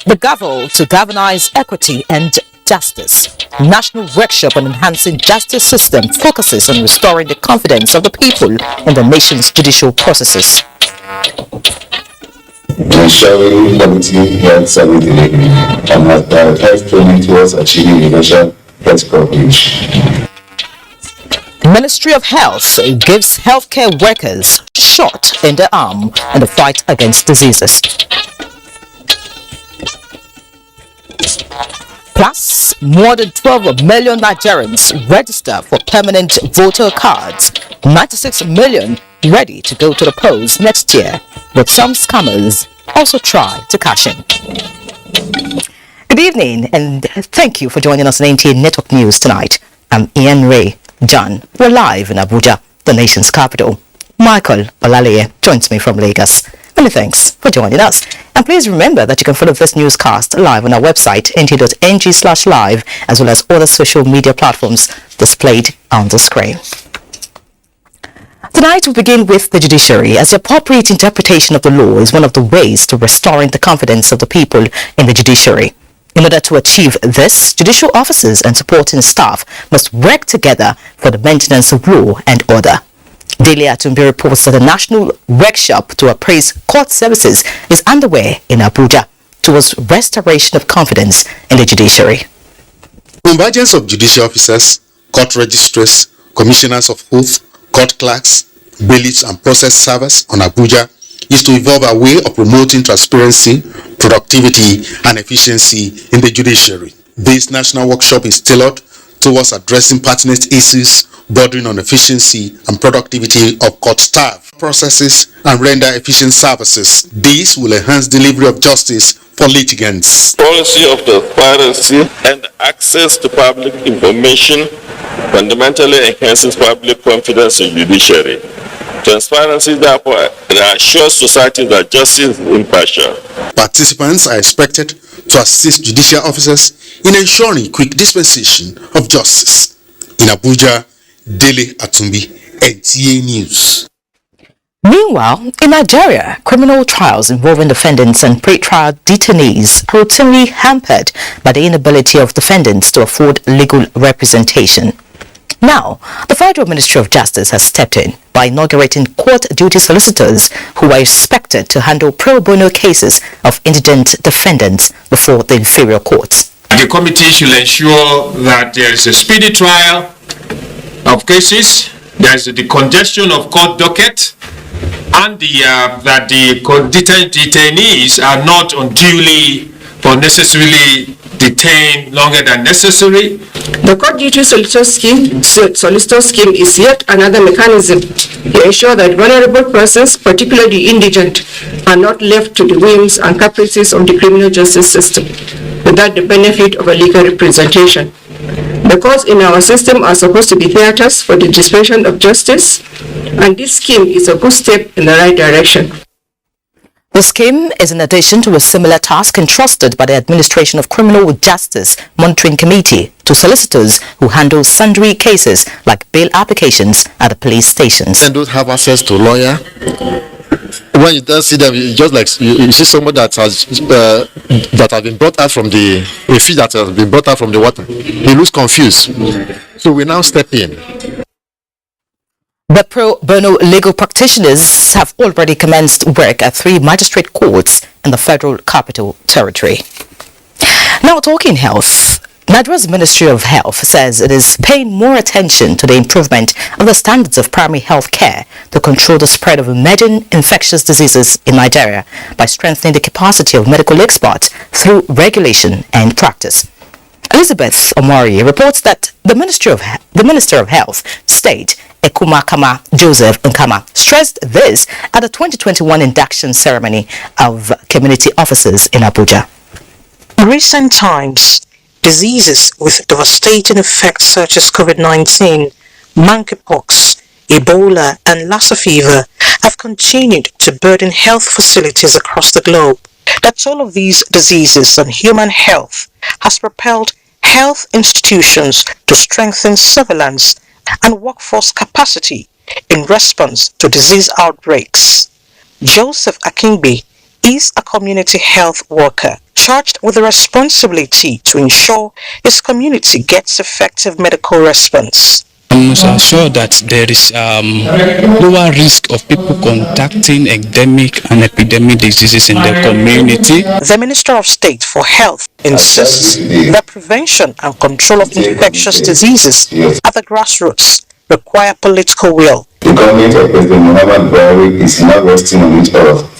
The gavel to galvanize equity and justice. National workshop on enhancing justice system focuses on restoring the confidence of the people in the nation's judicial processes. Ensuring quality health service delivery and has prioritized training towards achieving universal health coverage. The Ministry of Health gives healthcare workers shot in the arm in the fight against diseases. Plus, more than 12 million Nigerians register for permanent voter cards. 96 million ready to go to the polls next year, but some scammers also try to cash in. Good evening and thank you for joining us on NTA Network News tonight. I'm Ian Ray John. We're live in Abuja, the nation's capital. Michael Olaleye joins me from Lagos. Many thanks for joining us. And please remember that you can follow this newscast live on our website, nta.ng/live, as well as other social media platforms displayed on the screen. Tonight we begin with the judiciary, as the appropriate interpretation of the law is one of the ways to restoring the confidence of the people in the judiciary. In order to achieve this, judicial officers and supporting staff must work together for the maintenance of law and order. Daily Atumbi reports that a national workshop to appraise court services is underway in Abuja towards restoration of confidence in the judiciary. Convergence of judicial officers, court registrars, commissioners of oath, court clerks, bailiffs and process servers on Abuja is to evolve a way of promoting transparency, productivity and efficiency in the judiciary. This national workshop is tailored towards addressing pertinent issues bordering on efficiency and productivity of court staff, processes and render efficient services. This will enhance delivery of justice for litigants. Policy of transparency and access to public information fundamentally enhances public confidence in judiciary. Transparency therefore assures society that justice is impartial. Participants are expected to assist judicial officers in ensuring quick dispensation of justice. In Abuja, Daily Atumbi, NTA News. Meanwhile, in Nigeria, criminal trials involving defendants and pre-trial detainees are routinely hampered by the inability of defendants to afford legal representation. Now, the Federal Ministry of Justice has stepped in by inaugurating court duty solicitors who are expected to handle pro bono cases of indigent defendants before the inferior courts. The committee should ensure that there is a speedy trial of cases, there is the congestion of court docket, and that the detainees are not unduly or necessarily detained longer than necessary. The court duty solicitor scheme is yet another mechanism to ensure that vulnerable persons, particularly indigent, are not left to the whims and caprices of the criminal justice system without the benefit of a legal representation. The courts in our system are supposed to be theaters for the dispensation of justice, and this scheme is a good step in the right direction. The scheme is in addition to a similar task entrusted by the Administration of Criminal Justice Monitoring Committee to solicitors who handle sundry cases like bail applications at the police stations. And don't have access to a lawyer. When you don't see them, it's just like you see someone that has been brought out from a fish that has been brought out from the water. He looks confused. So we now step in. The pro bono legal practitioners have already commenced work at 3 magistrate courts in the Federal Capital Territory. Now talking health, Nigeria's Ministry of Health says it is paying more attention to the improvement of the standards of primary health care to control the spread of emerging infectious diseases in Nigeria by strengthening the capacity of medical experts through regulation and practice. Elizabeth Omori reports that the Minister of Health, State Ekumakama Joseph Nkama, stressed this at the 2021 induction ceremony of community officers in Abuja. In recent times, diseases with devastating effects such as COVID-19, monkeypox, Ebola and Lassa fever have continued to burden health facilities across the globe. That all of these diseases on human health has propelled health institutions to strengthen surveillance and workforce capacity in response to disease outbreaks. Joseph Akingbe is a community health worker charged with the responsibility to ensure his community gets effective medical response. I must ensure that there is lower risk of people contacting endemic and epidemic diseases in the community. The Minister of State for Health insists that prevention and control of infectious diseases at the grassroots require political will. The government of President Muhammad Buhari is now resting on its oath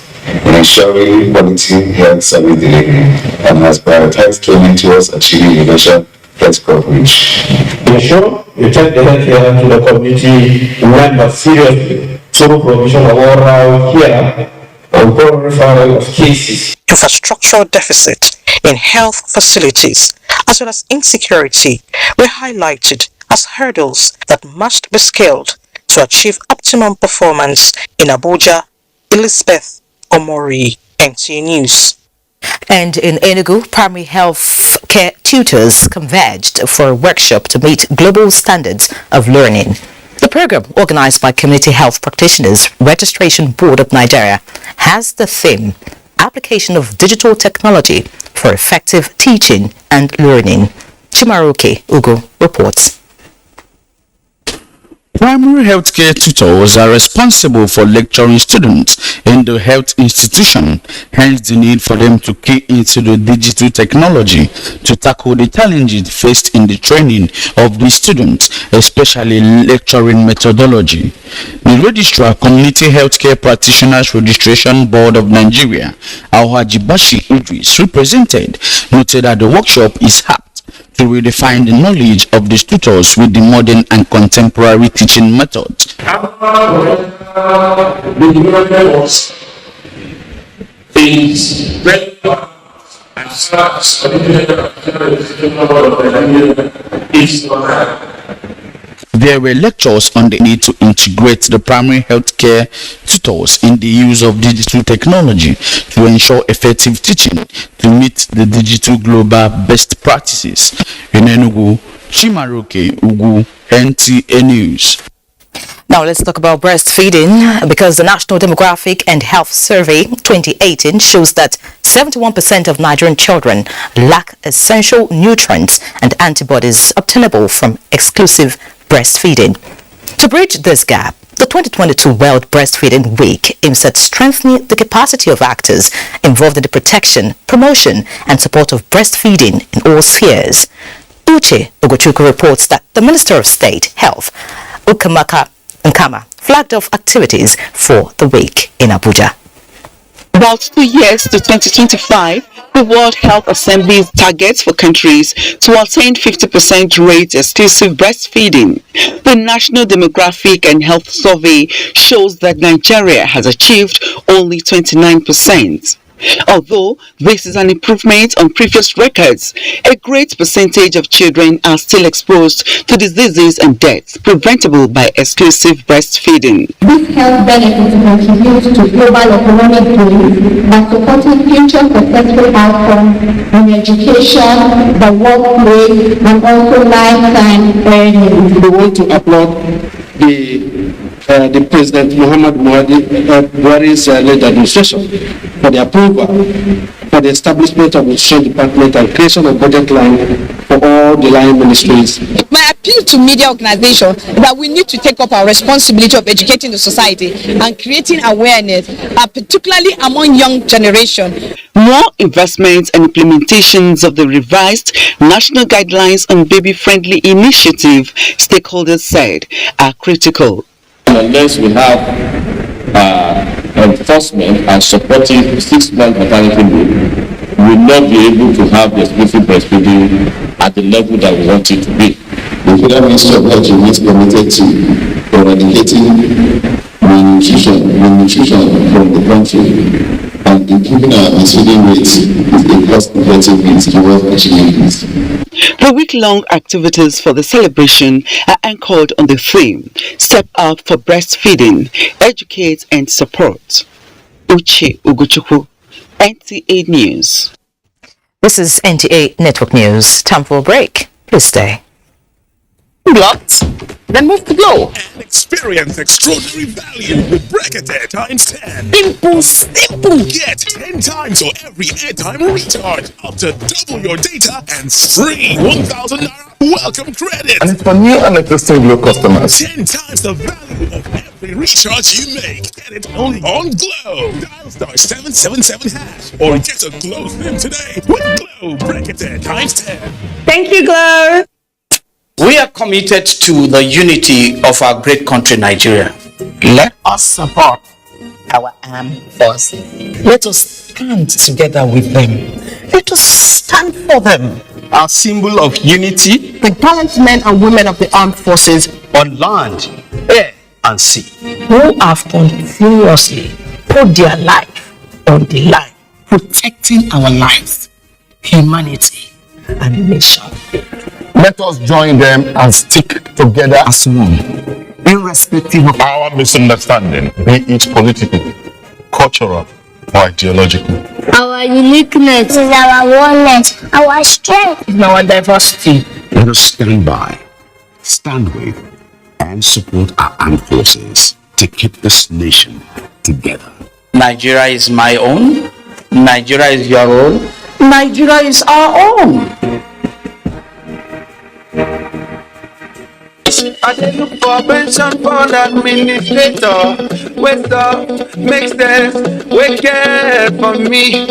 in ensuring quality health service delivery and has prioritized training towards achieving universal health coverage. Ensure you take the health care to the community members seriously through provision of oral care and poor referral of cases. Infrastructural deficit in health facilities as well as insecurity were highlighted as hurdles that must be scaled to achieve optimum performance in Abuja. Elizabeth Omori, NTA News. And in Enugu, primary health care tutors converged for a workshop to meet global standards of learning. The program, organized by Community Health Practitioners Registration Board of Nigeria, has the theme Application of Digital Technology for Effective Teaching and Learning. Chimaroke Ugo reports. Primary healthcare tutors are responsible for lecturing students in the health institution, hence the need for them to key into the digital technology to tackle the challenges faced in the training of the students, especially lecturing methodology. The Registrar Community Healthcare Practitioners Registration Board of Nigeria, Alhaji Bashi Idris, represented, noted that the workshop is apt to redefine the knowledge of the tutors with the modern and contemporary teaching methods. There were lectures on the need to integrate the primary healthcare tutors in the use of digital technology to ensure effective teaching to meet the digital global best practices. In Enugu, Chimaroke Ugu, NTA News. Now let's talk about breastfeeding, because the National Demographic and Health Survey 2018 shows that 71% of Nigerian children lack essential nutrients and antibodies obtainable from exclusive breastfeeding. To bridge this gap, the 2022 World Breastfeeding Week aims at strengthening the capacity of actors involved in the protection, promotion and support of breastfeeding in all spheres. Uche Ogochukwu reports that the Minister of State, Health, Ukamaka Nkama, flagged off activities for the week in Abuja. About 2 years to 2025, the World Health Assembly's targets for countries to attain 50% rate exclusive breastfeeding. The National Demographic and Health Survey shows that Nigeria has achieved only 29%. Although this is an improvement on previous records, a great percentage of children are still exposed to diseases and deaths preventable by exclusive breastfeeding. This health benefits contribute to global economic growth by supporting future successful outcomes in education, the workplace, and also lifetime earnings. We want to applaud the President Muhammad Buhari's led administration for the approval for the establishment of the Nutrition Department and creation of budget line for all the line ministries. My appeal to media organizations is that we need to take up our responsibility of educating the society and creating awareness, particularly among young generation. More investments and implementations of the revised National Guidelines on Baby-Friendly Initiative, stakeholders said, are critical. Unless we have enforcement and supporting 6-month maternity leave, we will not be able to have the exclusive breastfeeding at the level that we want it to be. The Federal Ministry of Health remains committed to eradicating malnutrition from the country, and improving our breastfeeding rates is a cost-effective means towards achieving this. The week-long activities for the celebration are anchored on the theme, Step Up for Breastfeeding, Educate and Support. Uche Ugochukwu, NTA News. This is NTA Network News. Time for a break. Please stay. Blocked? Then move to Glow. And experience extraordinary value with Bracket times 10. Simple. Get 10 times or every airtime recharge, up to double your data and free 1,000 naira welcome credit. And it's for new and existing Glow customers. 10 times the value of every recharge you make. Get it only on Glow. Dial star 777 hash or get a Glow SIM today with Glow Bracket times 10. Thank you, Glow. We are committed to the unity of our great country, Nigeria. Let us support our armed forces. Let us stand together with them. Let us stand for them. Our symbol of unity, The gallant men and women of the armed forces on land, air, and sea, who have continuously put their life on the line, protecting our lives, humanity, and nation. Let us join them and stick together as one, irrespective of our misunderstanding, be it political, cultural, or ideological. Our uniqueness is our oneness, our strength In our diversity, Let us stand by, stand with, and support our armed forces to keep this nation together. Nigeria is my own. Nigeria is your own. Nigeria is our own. I dey look for pension fund administrator. Wait up, make sense, wait care for me.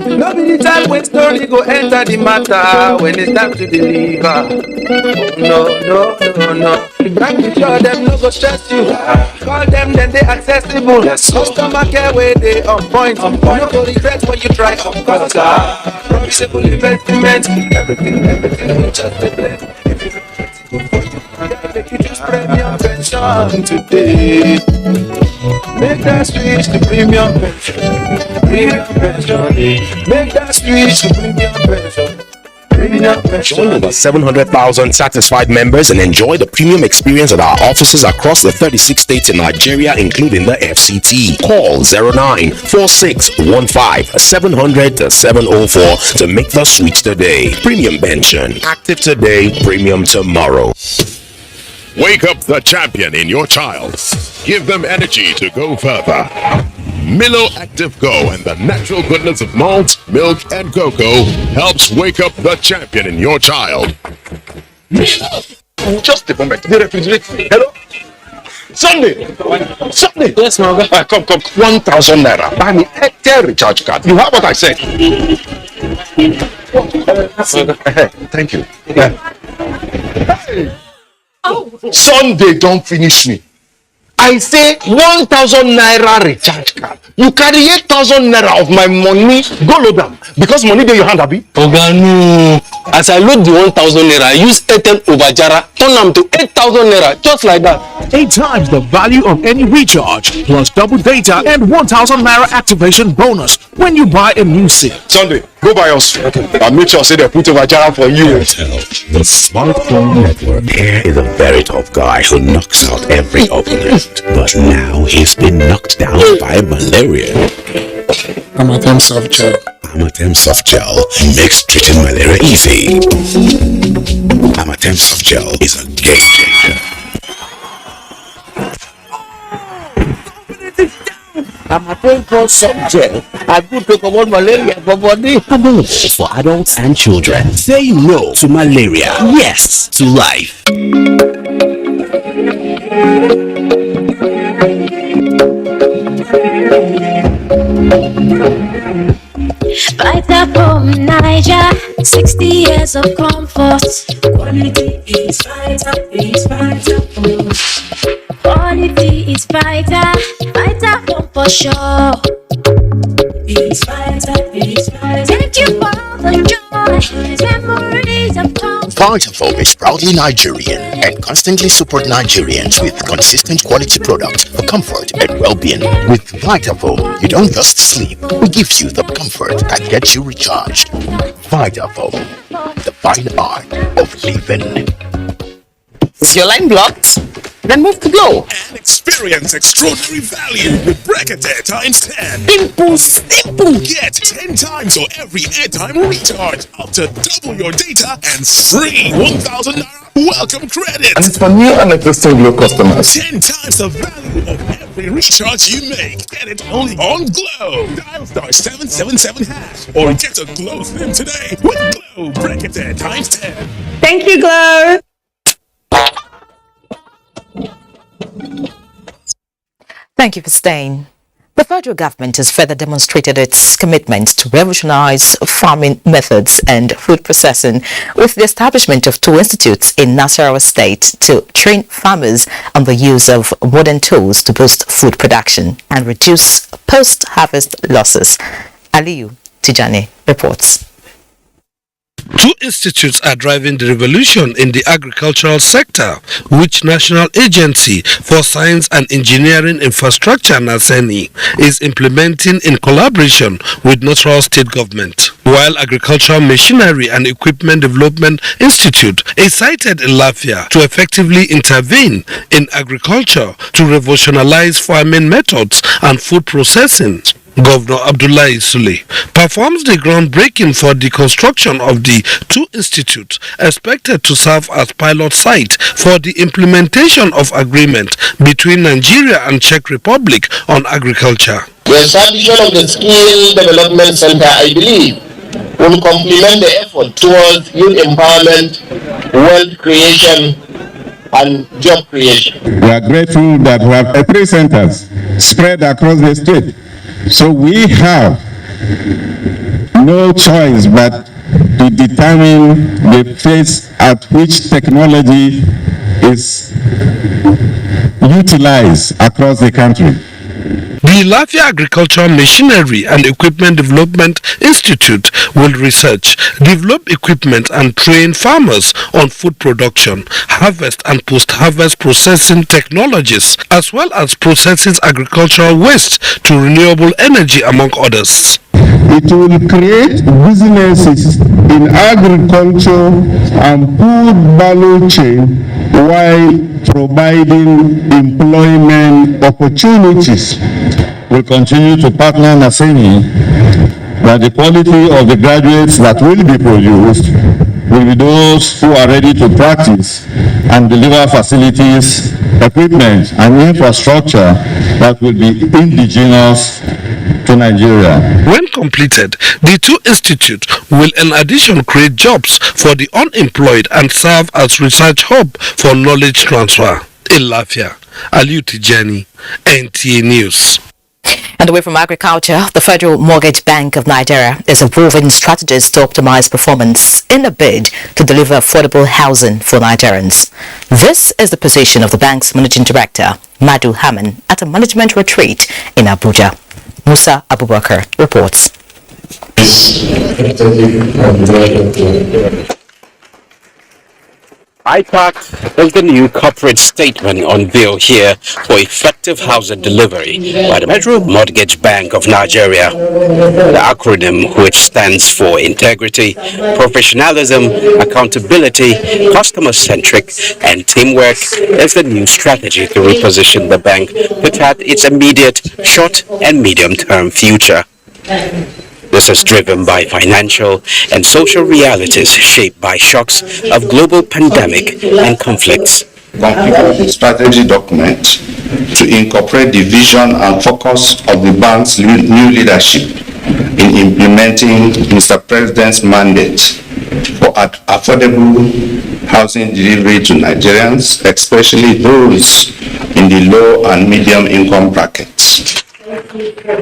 No be the time when story go enter the matter when it's time to deliver. No. Bank with sure them no go stress you. Call them then they accessible. Customer care where they on point. No go regret when you try up cost. Profitable investment, everything we just play. Make you just premium pension today. Make that switch to premium pension. Make that switch to premium pension. Join over 700,000 satisfied members and enjoy the premium experience at our offices across the 36 states in Nigeria, including the FCT. Call 094615-700-704 to make the switch today. Premium pension. Active today, premium tomorrow. Wake up the champion in your child. Give them energy to go further. Milo Active Go and the natural goodness of malt, milk, and cocoa helps wake up the champion in your child. Just a moment. The refrigerator. Hello? Sunday. Yes, my guy. Come. 1,000 naira. Buy me Airtel recharge card. You have what I said. Thank you. Hey. Sunday don't finish me. I say 1,000 naira recharge card. You carry 8,000 naira of my money, go load them. Because money in your hand, Abi. Oga, no. As I load the 1,000 naira, I use Airtel Obajara, turn them to 8,000 naira, just like that. 8 times the value of any recharge, plus double data and 1,000 naira activation bonus when you buy a new SIM. Sunday, go buy us. I'll make sure say they put Obajara for you. The smartphone network. There is a very tough guy who knocks out every opponent. But now he's been knocked down by malaria. Amatem soft gel. Amatem soft gel makes treating malaria easy. Amatem soft gel is a game changer. Amatem soft gel. I good to command malaria for body. For adults and children. Say no to malaria. Yes to life. Vitafoam Niger, 60 years of comfort. Quality is Vitafoam. Quality is Vitafoam for sure. It's Vitafoam. Thank you for the joy, memories of comfort. Vitafoam is proudly Nigerian and constantly support Nigerians with consistent quality products for comfort and well-being. With Vitafoam, you don't just sleep, we give you the comfort that gets you recharged. Vitafoam, the fine art of living. Is your line blocked? Then move to Glow. And experience extraordinary value with Bracket times 10. Simple. Get 10 times or every airtime recharge, up to double your data and free 1,000 naira welcome credit. And it's for new and existing Glow customers. 10 times the value of every recharge you make. Get it only on Glow. Dial star 777 hash or get a Glow SIM today. With Glow, break it 10 times 10. Thank you, Glow. Thank you for staying. The federal government has further demonstrated its commitment to revolutionize farming methods and food processing with the establishment of 2 institutes in Nasarawa State to train farmers on the use of modern tools to boost food production and reduce post-harvest losses. Aliyu Tijani reports. 2 institutes are driving the revolution in the agricultural sector, which National Agency for Science and Engineering Infrastructure (NASENI) is implementing in collaboration with Nasarawa State Government. While Agricultural Machinery and Equipment Development Institute is cited in Lafia to effectively intervene in agriculture to revolutionize farming methods and food processing. Governor Abdullahi Sule performs the groundbreaking for the construction of the 2 institutes expected to serve as pilot site for the implementation of agreement between Nigeria and Czech Republic on agriculture. The establishment of the Skill Development Center, I believe, will complement the effort towards youth empowerment, wealth creation, and job creation. We are grateful that we have 3 centers spread across the state. So we have no choice but to determine the pace at which technology is utilized across the country. The Lafia Agricultural Machinery and Equipment Development Institute will research, develop equipment and train farmers on food production, harvest and post-harvest processing technologies, as well as processing agricultural waste to renewable energy, among others. It will create businesses in agriculture and food value chain while providing employment opportunities. We'll continue to partner NASENI that the quality of the graduates that will be produced will be those who are ready to practice and deliver facilities, equipment and infrastructure that will be indigenous to Nigeria. When completed, the 2 institutes will in addition create jobs for the unemployed and serve as research hub for knowledge transfer. In Lafia, Aliyu Tijani, NTA News. And away from agriculture, the Federal Mortgage Bank of Nigeria is evolving strategies to optimize performance in a bid to deliver affordable housing for Nigerians. This is the position of the bank's managing director, Madu Haman, at a management retreat in Abuja. Musa Abubakar reports. IPAC is the new corporate statement unveiled here for effective housing delivery by the Federal Mortgage Bank of Nigeria. The acronym, which stands for Integrity, Professionalism, Accountability, Customer-Centric, and Teamwork, is the new strategy to reposition the bank to tap its immediate, short, and medium-term future. This is driven by financial and social realities shaped by shocks of global pandemic and conflicts. Configured the strategy document to incorporate the vision and focus of the bank's new leadership in implementing Mr. President's mandate for affordable housing delivery to Nigerians, especially those in the low and medium income brackets.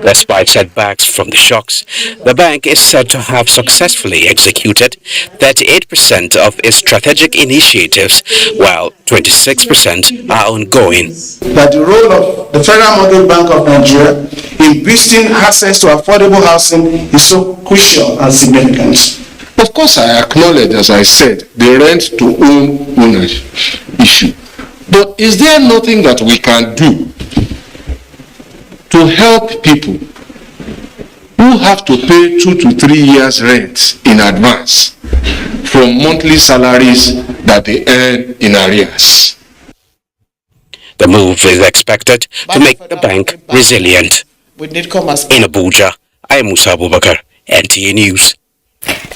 Despite setbacks from the shocks, the bank is said to have successfully executed 38% of its strategic initiatives, while 26% are ongoing. That the role of the Federal Mortgage Bank of Nigeria in boosting access to affordable housing is so crucial and significant. Of course, I acknowledge, as I said, the rent-to-own ownership issue. But is there nothing that we can do to help people who have to pay 2 to 3 years rent in advance from monthly salaries that they earn in arrears? The move is expected to make the bank resilient. In Abuja, I am Musa Abubakar, NTA News.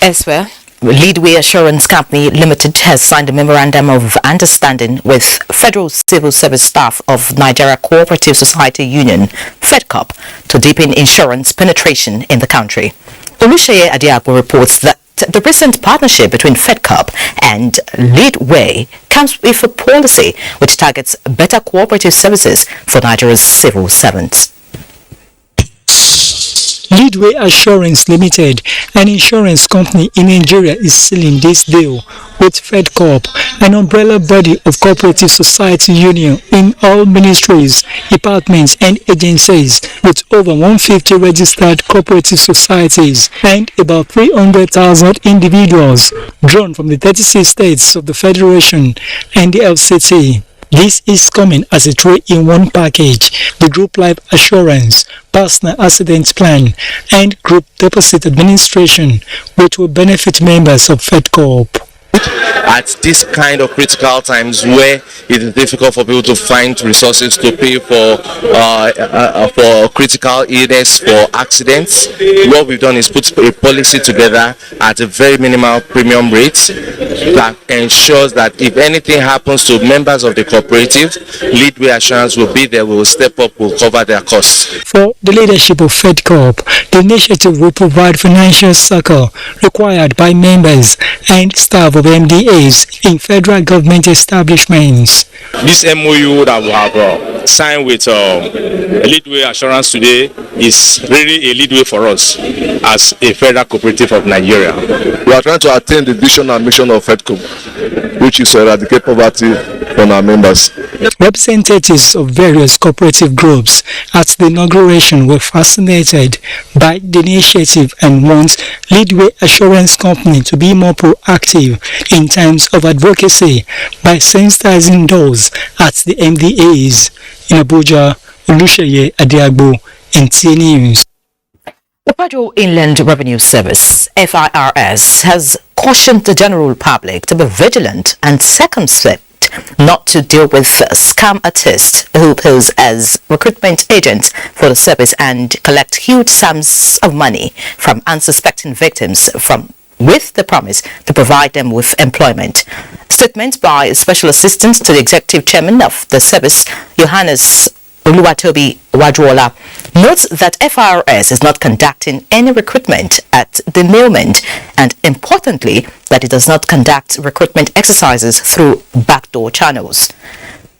Elsewhere, Leadway Assurance Company Limited has signed a memorandum of understanding with Federal Civil Service Staff of Nigeria Cooperative Society Union, FEDCOP, to deepen insurance penetration in the country. Olusheye Adiagbo reports that the recent partnership between FEDCOP and Leadway comes with a policy which targets better cooperative services for Nigeria's civil servants. Leadway Assurance Limited, an insurance company in Nigeria, is sealing this deal with FEDCOP, an umbrella body of cooperative society union in all ministries, departments and agencies, with over 150 registered cooperative societies and about 300,000 individuals drawn from the 36 states of the Federation and the FCT. This is coming as a 3-in-1 package: the Group Life Assurance, Personal Accident Plan, and Group Deposit Administration, which will benefit members of FEDCOP. At this kind of critical times where it is difficult for people to find resources to pay for critical illness, for accidents, what we've done is put a policy together at a very minimal premium rate that ensures that if anything happens to members of the cooperative, Leadway Assurance will be there, will step up, will cover their costs. For the leadership of FEDCOP, the initiative will provide financial succor required by members and staff of MDAs in federal government establishments. This MOU that we have signed with Leadway Assurance today is really a leadway for us as a federal cooperative of Nigeria. We are trying to attain the vision and mission of FEDCOP, which is to eradicate poverty from our members. Representatives of various cooperative groups at the inauguration were fascinated by the initiative and want Leadway Assurance Company to be more proactive in terms of advocacy by sensitizing those at the MDAs. In Abuja, Olusheye Adiagbo, NTA News. The Federal Inland Revenue Service, FIRS, has cautioned the general public to be vigilant and circumspect not to deal with scam artists who pose as recruitment agents for the service and collect huge sums of money from unsuspecting victims with the promise to provide them with employment. Statement by Special Assistant to the Executive Chairman of the service, Johannes Oluwatobi Wadwola, notes that FIRS is not conducting any recruitment at the moment, and importantly, that it does not conduct recruitment exercises through backdoor channels.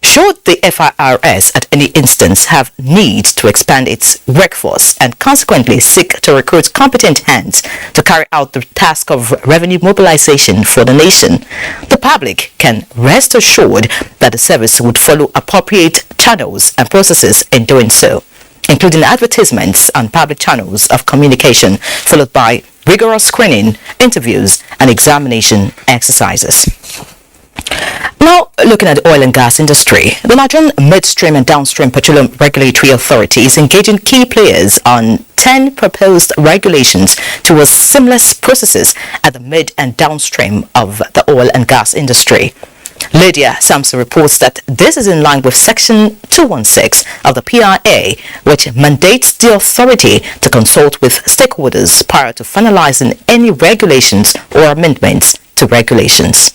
Should the FIRS at any instance have need to expand its workforce and consequently seek to recruit competent hands to carry out the task of revenue mobilization for the nation, the public can rest assured that the service would follow appropriate channels and processes in doing so, including advertisements on public channels of communication, followed by rigorous screening, interviews, and examination exercises. Now, looking at the oil and gas industry, the Nigerian Midstream and Downstream Petroleum Regulatory Authority is engaging key players on 10 proposed regulations towards seamless processes at the mid and downstream of the oil and gas industry. Lydia Samson reports that this is in line with Section 216 of the PIA, which mandates the authority to consult with stakeholders prior to finalizing any regulations or amendments to regulations.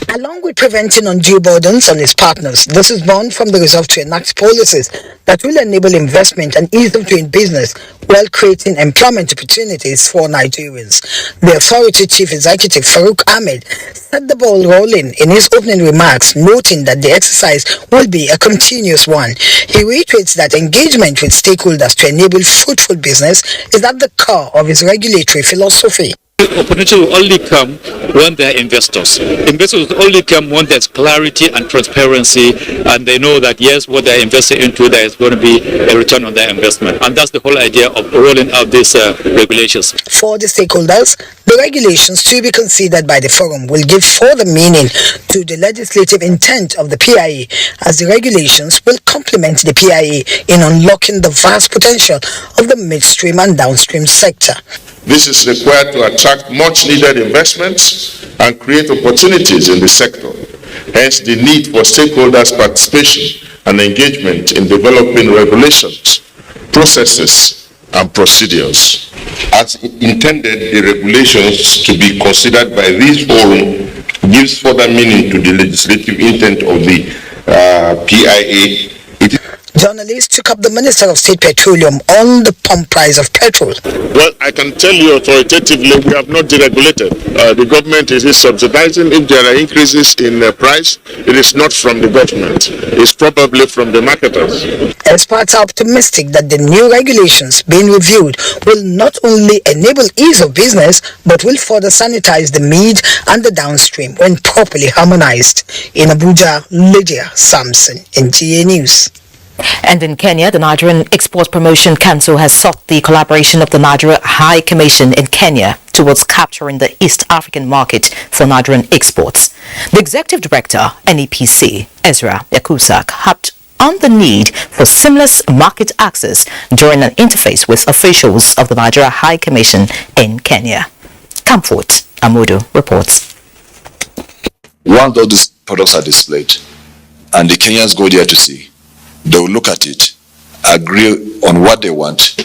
Along with preventing undue burdens on its partners, this is born from the resolve to enact policies that will enable investment and ease of doing business while creating employment opportunities for Nigerians. The authority chief executive Farouk Ahmed set the ball rolling in his opening remarks, noting that the exercise will be a continuous one. He reiterates that engagement with stakeholders to enable fruitful business is at the core of his regulatory philosophy. Opportunity will only come when there are investors. Investors will only come when there's clarity and transparency, and they know that yes, what they're investing into, there is going to be a return on their investment. And that's the whole idea of rolling out these regulations. For the stakeholders, the regulations to be considered by the forum will give further meaning to the legislative intent of the PIA, as the regulations will complement the PIA in unlocking the vast potential of the midstream and downstream sector. This is required to attract much-needed investments and create opportunities in the sector. Hence, the need for stakeholders' participation and engagement in developing regulations, processes, and procedures. As intended, the regulations to be considered by this forum gives further meaning to the legislative intent of the PIA. Journalists took up the Minister of State Petroleum on the pump price of petrol. Well, I can tell you authoritatively, we have not deregulated. The government is subsidizing. If there are increases in price, it is not from the government. It's probably from the marketers. Experts are optimistic that the new regulations being reviewed will not only enable ease of business, but will further sanitize the mid and the downstream when properly harmonized. In Abuja, Lydia Sampson, NTA News. And in Kenya, the Nigerian Export Promotion Council has sought the collaboration of the Nigeria High Commission in Kenya towards capturing the East African market for Nigerian exports. The Executive Director, NEPC, Ezra Yakusak, harped on the need for seamless market access during an interface with officials of the Nigeria High Commission in Kenya. Comfort Amudu reports. Once all these products are displayed and the Kenyans go there to see, they will look at it, agree on what they want,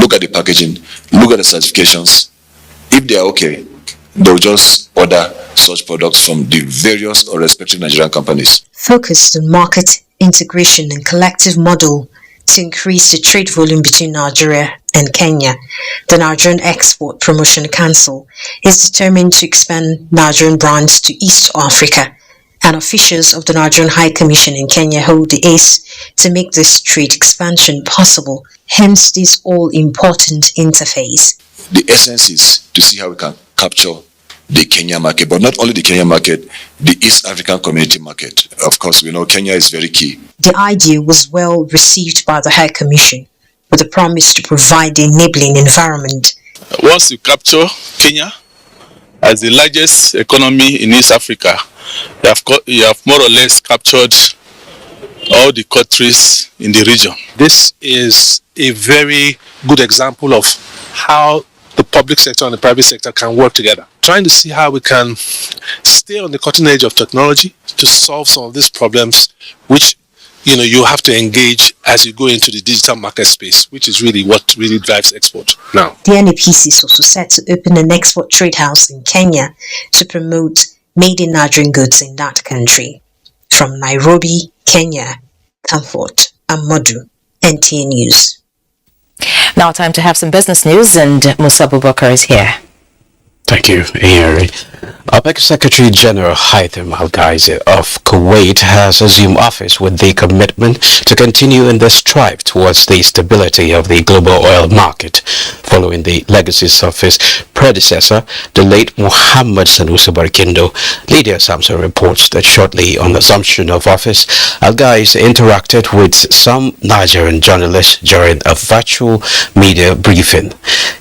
look at the packaging, look at the certifications. If they are okay, they'll just order such products from the various or respective Nigerian companies. Focused on market integration and collective model to increase the trade volume between Nigeria and Kenya, the Nigerian Export Promotion Council is determined to expand Nigerian brands to East Africa, and officials of the Nigerian High Commission in Kenya hold the ace to make this trade expansion possible, hence this all-important interface. The essence is to see how we can capture the Kenya market, but not only the Kenya market, the East African community market. Of course, we know Kenya is very key. The idea was well received by the High Commission, with a promise to provide the enabling environment. Once you capture Kenya as the largest economy in East Africa, you have more or less captured all the countries in the region. This is a very good example of how the public sector and the private sector can work together. Trying to see how we can stay on the cutting edge of technology to solve some of these problems, which you have to engage as you go into the digital market space, which is really what really drives export now. The NEPC is also set to open an export trade house in Kenya to promote made in Nigerian goods in that country. From Nairobi, Kenya, Comfort Amudu, NTA News. Now time to have some business news, and Musa Abubakar is here. Thank you, Henry. OPEC Secretary General Haitham Al-Ghazi of Kuwait has assumed office with the commitment to continue in the strive towards the stability of the global oil market, following the legacies of his predecessor, the late Muhammad Sanusi Barkindo. Lydia Samson reports that shortly on assumption of office, Al-Ghazi interacted with some Nigerian journalists during a virtual media briefing.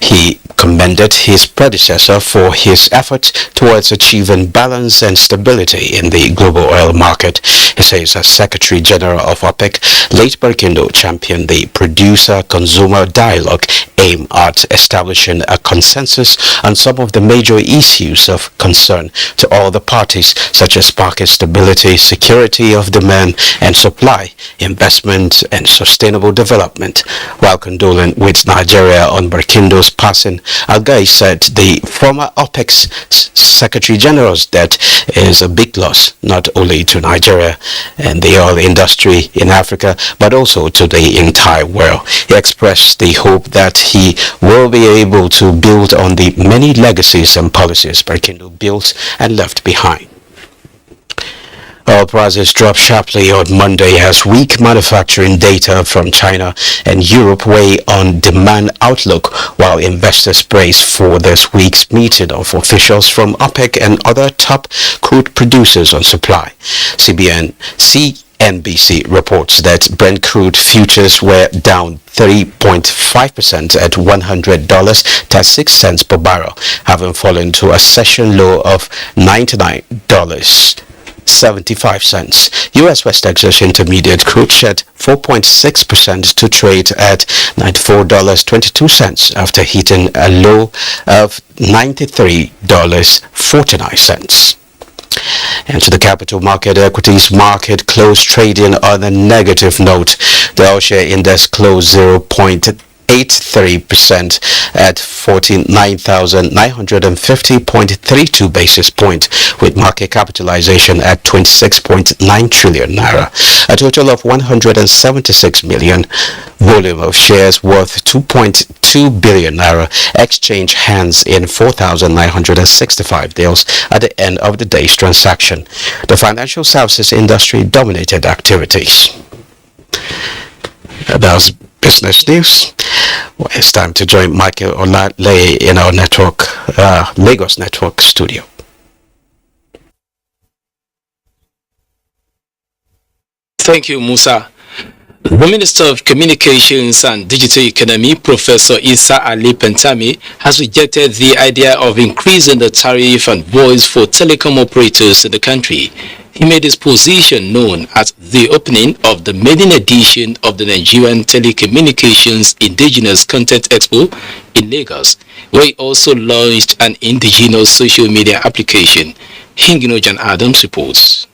He commended his predecessor for his efforts towards achieving balance and stability in the global oil market. He says as Secretary General of OPEC, late Barkindo championed the producer-consumer dialogue aimed at establishing a consensus on some of the major issues of concern to all the parties, such as market stability, security of demand and supply, investment and sustainable development. While condoling with Nigeria on Barkindo's passing, Al-Ghazi said the former OPEC's Secretary General's death is a big loss, not only to Nigeria and the oil industry in Africa, but also to the entire world. He expressed the hope that he will be able to build on the many legacies and policies Barkindo built and left behind. Oil prices dropped sharply on Monday as weak manufacturing data from China and Europe weigh on demand outlook, while investors brace for this week's meeting of officials from OPEC and other top crude producers on supply. CNBC reports that Brent crude futures were down 3.5% at $100.36 per barrel, having fallen to a session low of $99.75. U.S. West Texas Intermediate crude shed 4.6% to trade at $94.22 after hitting a low of $93.49. And to the capital market, equities market closed trading on a negative note. The All Share Index closed 0.3% 0.83% at 49,950.32 basis points, with market capitalization at 26.9 trillion naira. A total of 176 million volume of shares worth 2.2 billion naira exchange hands in 4,965 deals at the end of the day's transaction. The financial services industry dominated activities. That's business news. Well, it's time to join Michael Olale in our network, Lagos Network studio. Thank you, Musa. The Minister of Communications and Digital Economy, Professor Isa Ali Pentami, has rejected the idea of increasing the tariff and voice for telecom operators in the country. He made his position known at the opening of the maiden edition of the Nigerian Telecommunications Indigenous Content Expo in Lagos, where he also launched an indigenous social media application. Hinginojan Adams reports.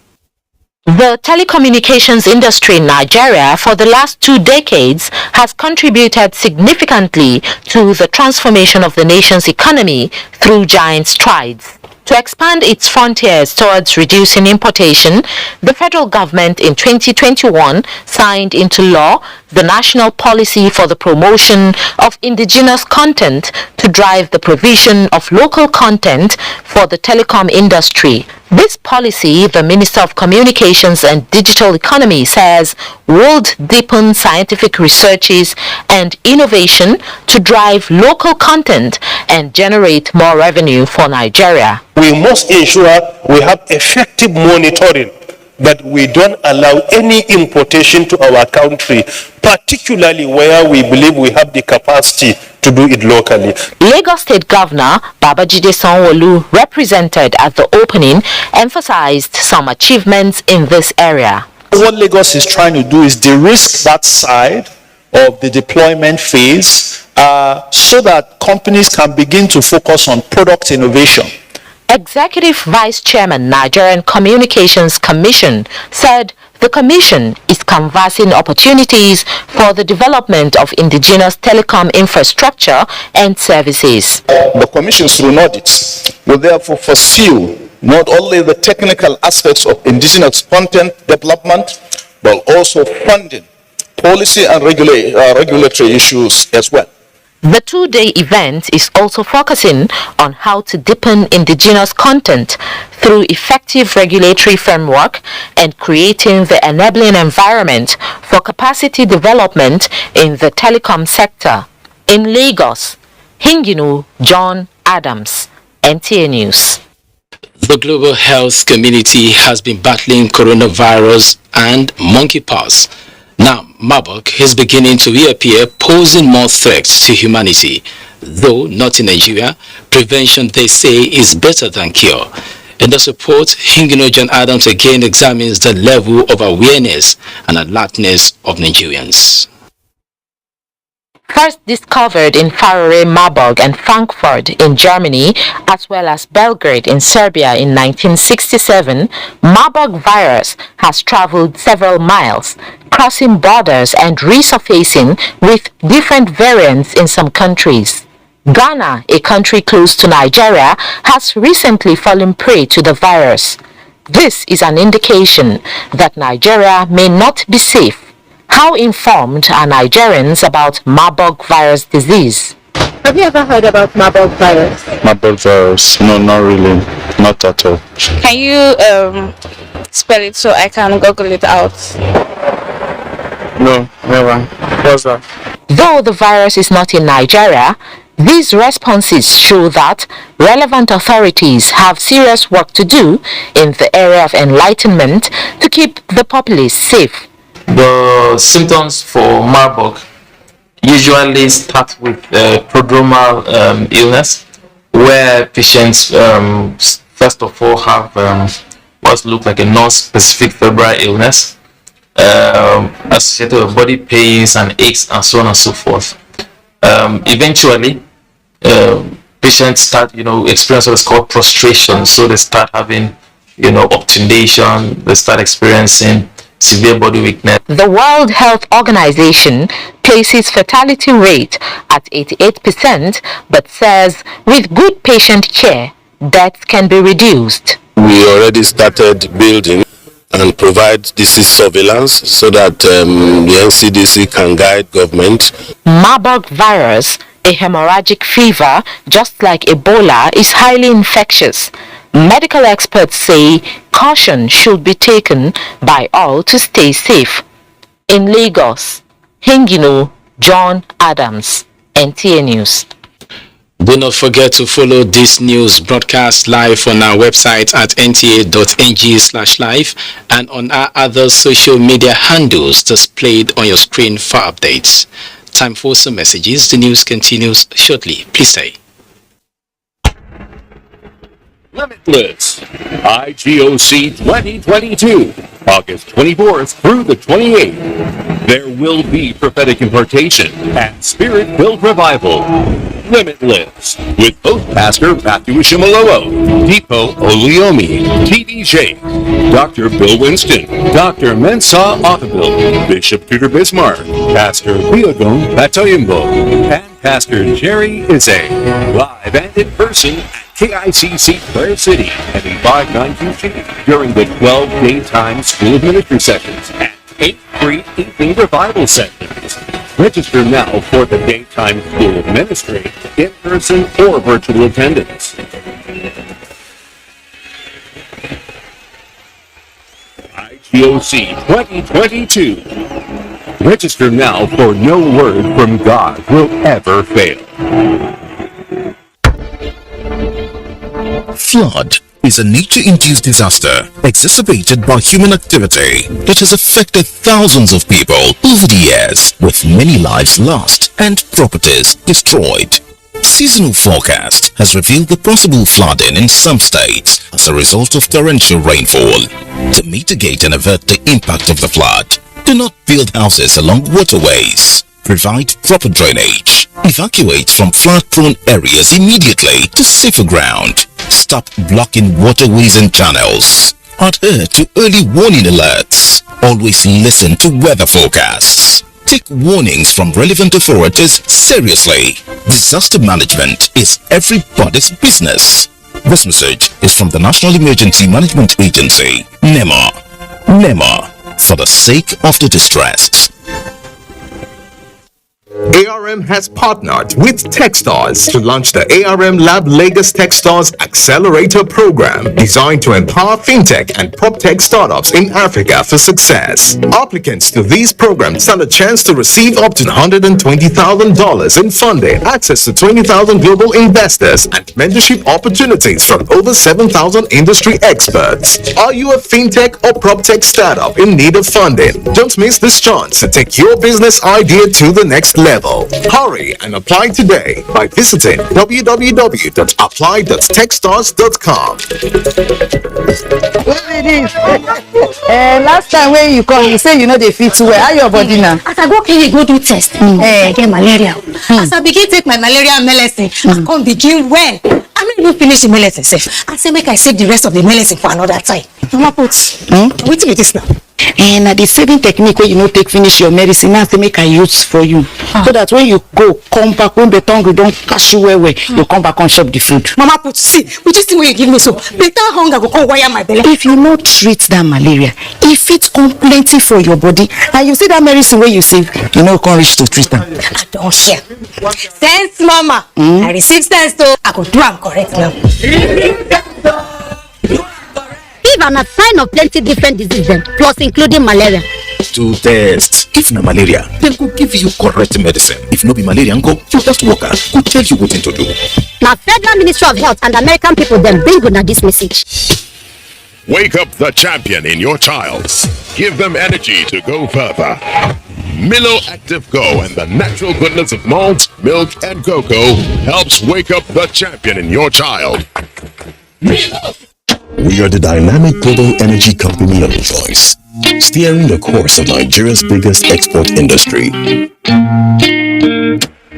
The telecommunications industry in Nigeria for the last 2 decades has contributed significantly to the transformation of the nation's economy through giant strides. To expand its frontiers towards reducing importation, the federal government in 2021 signed into law the National Policy for the Promotion of Indigenous Content to drive the provision of local content for the telecom industry. This policy, the Minister of Communications and Digital Economy says, would deepen scientific researches and innovation to drive local content and generate more revenue for Nigeria. We must ensure we have effective monitoring, that we don't allow any importation to our country, particularly where we believe we have the capacity to do it locally. Lagos State Governor Babajide Sanwo-Olu, represented at the opening, emphasized some achievements in this area. What Lagos is trying to do is de-risk that side of the deployment phase so that companies can begin to focus on product innovation. Executive Vice Chairman, Nigerian Communications Commission, said the commission is canvassing opportunities for the development of indigenous telecom infrastructure and services. The commission, through audits, will therefore pursue not only the technical aspects of indigenous content development, but also funding, policy and regulatory issues as well. The 2-day event is also focusing on how to deepen indigenous content through effective regulatory framework and creating the enabling environment for capacity development in the telecom sector. In Lagos, Hinginu John Adams, NTA News. The global health community has been battling coronavirus and monkeypox. Now, Marburg is beginning to reappear, posing more threats to humanity. Though not in Nigeria, prevention, they say, is better than cure. In this report, Hinginojan Adams again examines the level of awareness and alertness of Nigerians. First discovered in Faro, Marburg and Frankfurt in Germany, as well as Belgrade in Serbia in 1967, Marburg virus has traveled several miles, crossing borders and resurfacing with different variants in some countries. Ghana, a country close to Nigeria, has recently fallen prey to the virus. This is an indication that Nigeria may not be safe. How informed are Nigerians about Marburg virus disease? Have you ever heard about Marburg virus? Marburg virus? No, not really. Not at all. Can you spell it so I can Google it out? No, never. What's that? Though the virus is not in Nigeria, these responses show that relevant authorities have serious work to do in the area of enlightenment to keep the populace safe. The symptoms for Marburg usually start with prodromal illness, where patients first of all have what looks like a non-specific febrile illness associated with body pains and aches and so on and so forth. Eventually, patients start, experience what's called prostration. So they start having, obtundation. They start experiencing severe body weakness. The World Health Organization places fertility rate at 88%, but says with good patient care, deaths can be reduced. We already started building and provide disease surveillance so that the NCDC can guide government. Marburg virus, a hemorrhagic fever, just like Ebola, is highly infectious. Medical experts say caution should be taken by all to stay safe. In Lagos, Hingino, John Adams, NTA News. Do not forget to follow this news broadcast live on our website at nta.ng/live and on our other social media handles displayed on your screen for updates. Time for some messages. The news continues shortly. Please stay. Limitless IGOC 2022, August 24th through the 28th. There will be prophetic impartation and spirit-filled revival. Limitless, with host Pastor Matthew Ishimalowo, Depot Oliomi, TD Dr. Bill Winston, Dr. Mensah Otterville, Bishop Tudor Bismarck, Pastor Theodon Batoyimbo, and Pastor Jerry Ize, live and in person at KICC Prayer City, heading 592 during the 12 daytime School of Ministry sessions and 8 free evening revival sessions. Register now for the daytime School of Ministry, in person or virtual attendance. IGOC 2022. Register now, for no word from God will ever fail. Flood is a nature-induced disaster exacerbated by human activity that has affected thousands of people over the years, with many lives lost and properties destroyed. Seasonal forecast has revealed the possible flooding in some states as a result of torrential rainfall. To mitigate and avert the impact of the flood, do not build houses along waterways. Provide proper drainage. Evacuate from flood-prone areas immediately to safer ground. Stop blocking waterways and channels. Adhere to early warning alerts. Always listen to weather forecasts. Take warnings from relevant authorities seriously. Disaster management is everybody's business. This message is from the National Emergency Management Agency, NEMA. NEMA, for the sake of the distressed. ARM has partnered with Techstars to launch the ARM Lab Lagos Techstars Accelerator Program, designed to empower fintech and proptech startups in Africa for success. Applicants to these programs stand a chance to receive up to $120,000 in funding, access to 20,000 global investors, and mentorship opportunities from over 7,000 industry experts. Are you a fintech or proptech startup in need of funding? Don't miss this chance to take your business idea to the next level. Hurry and apply today by visiting www.apply.techstars.com. Last time when you come, you say you know they fit well. How your body now? As I go clinic, go do test. I get malaria. As I begin take my malaria medicine, I come begin well. I mean, you finish the medicine safe. I say make I save the rest of the medicine for another time. Mama put. Wait till this now. And the saving technique where you know take finish your medicine, now to make a use for you, so that when you go come back, when the tongue don't catch you where you come back and shop the food. Mama put, see, which is the way you give me so better hunger go come wire my belly. If you not treat that malaria, if it's plenty for your body, and you see that medicine where you save, you know can't reach to treat them. I don't share. Thanks, Mama. I receive sense, so I could do am correct now. Give an a sign of plenty different diseases, plus including malaria. To test. If na malaria, then go give you correct medicine. If no be malaria, go your health worker go tell you what to do. Now, Federal Ministry of Health and American people then bring on this message. Wake up the champion in your child. Give them energy to go further. Milo Active Go and the natural goodness of malt, milk, and cocoa helps wake up the champion in your child. Milo. We are the dynamic global energy company of choice, steering the course of Nigeria's biggest export industry.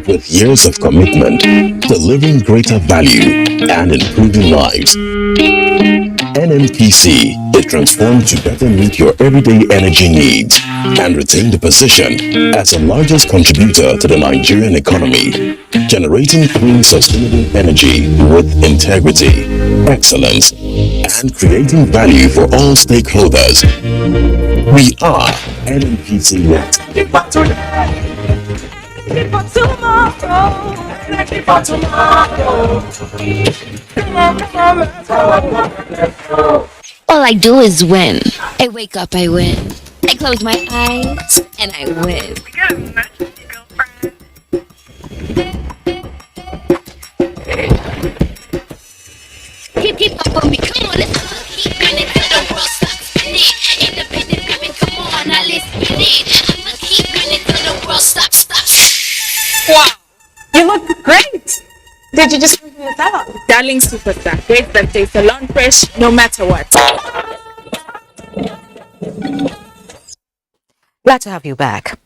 With years of commitment, delivering greater value and improving lives. NMPC is transformed to better meet your everyday energy needs and retain the position as the largest contributor to the Nigerian economy, generating clean, sustainable energy with integrity, excellence, and creating value for all stakeholders. We are NMPC Net. All I do is win. I wake up, I win. I close my eyes, and I win. Keep up on me, come on, let's keep running till the world stops spinning. Independent women, come on, now let's get it. I'ma keep running till the world stops. Wow, you look great. Did you just figure this out? Darling superstar, great that takes a long fresh no matter what. Glad to have you back.